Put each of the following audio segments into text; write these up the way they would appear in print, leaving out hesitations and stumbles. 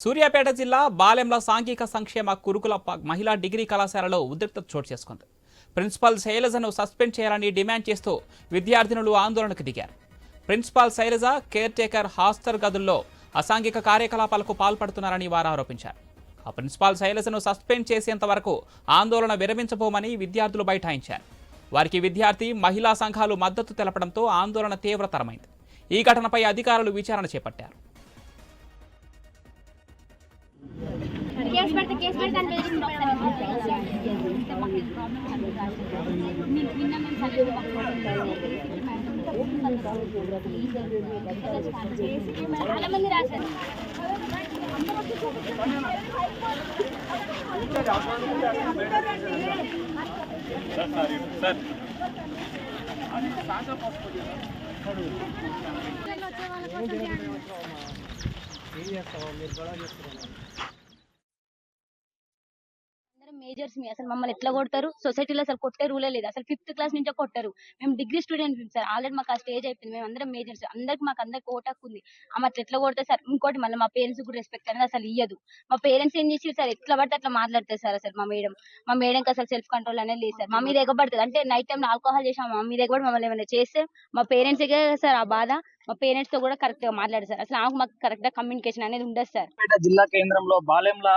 సూర్యాపేట జిల్లా బాలెంల సాంఘిక సంక్షేమ గురుకుల మహిళా డిగ్రీ కళాశాలలో ఉద్రిక్తత చోటు చేసుకుంది. ప్రిన్సిపల్ శైలజను సస్పెండ్ చేయాలని డిమాండ్ చేస్తూ విద్యార్థినులు ఆందోళనకు దిగారు. Principal Shailaja caretaker hostel గదుల్లో అసాంఘిక కార్యకలాపాలకు పాల్పడుతున్నారని వారు ఆరోపించారు. ఆ ప్రిన్సిపాల్ శైలజను సస్పెండ్ చేసేంత వరకు ఆందోళన విరమించబోమని విద్యార్థులు బైఠాయించారు. వారికి విద్యార్థి మహిళా సంఘాలు మద్దతు తెలపడంతో ఆందోళన తీవ్రతరమైంది. ఈ ఘటనపై అధికారులు విచారణ చేపట్టారు. కేసు పెడితే అని చాలా మంది రాశారు. మేజర్స్ మీ అసలు మమ్మల్ని ఎట్లా కొడతారు? సొసైటీలో అసలు కొట్టే రూలే లేదు. అసలు 5th క్లాస్ నుంచే కొట్టారు. మేము డిగ్రీ స్టూడెంట్స్ సార్. ఆల్రెడీ మాకు ఆ స్టేజ్ అయిపోయింది. మేము అందరం మేజర్స్. అందరికి ఓటు హక్కు ఉంది. ఆమె అట్లా ఎట్లా కొడతారు సార్? ఇంకోటి మళ్ళీ మా పేరెంట్స్ కూడా రెస్పెక్ట్ అనేది అసలు ఇయ్యదు. మా పేరెంట్స్ ఏం చేసి సార్ ఎట్లా పడితే అట్లా మాట్లాడతారు సార్. అసలు మా మేడంకి అసలు సెల్ఫ్ కంట్రోల్ అనేది లేదు సార్. మా మీద ఎగబడుతుంది. అంటే నైట్ టైం ఆల్కహాల్ చేసాం, మా మీద ఎగబడి మమ్మల్ని ఏమైనా చేస్తే మా పేరెంట్స్ సార్ ఆ బాధ. మా పేరెంట్స్ తో కూడా కరెక్ట్ గా మాట్లాడారు సార్. అసలు మాకు కరెక్ట్ గా కమ్యూనికేషన్ అనేది ఉండదు సార్. జిల్లా కేంద్రంలో బాలెంల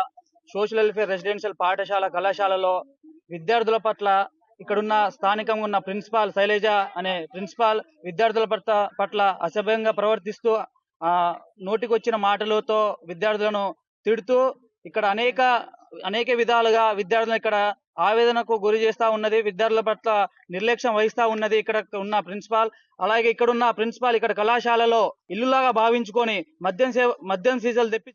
సోషల్ వెల్ఫేర్ రెసిడెన్షియల్ పాఠశాల కళాశాలలో విద్యార్థుల పట్ల ఇక్కడున్న స్థానికంగా ఉన్న ప్రిన్సిపాల్ శైలజ అనే ప్రిన్సిపాల్ విద్యార్థుల పట్ల అసభ్యంగా ప్రవర్తిస్తూ నోటికొచ్చిన మాటలతో విద్యార్థులను తిడుతూ ఇక్కడ అనేక విధాలుగా విద్యార్థులను ఇక్కడ ఆవేదనకు గురి చేస్తా ఉన్నది. విద్యార్థుల పట్ల నిర్లక్ష్యం వహిస్తా ఉన్నది ఇక్కడ ఉన్న ప్రిన్సిపాల్. అలాగే ఇక్కడ ఉన్న ప్రిన్సిపాల్ ఇక్కడ కళాశాలలో ఇల్లులాగా భావించుకొని మద్యం సీజన్లు తెప్పి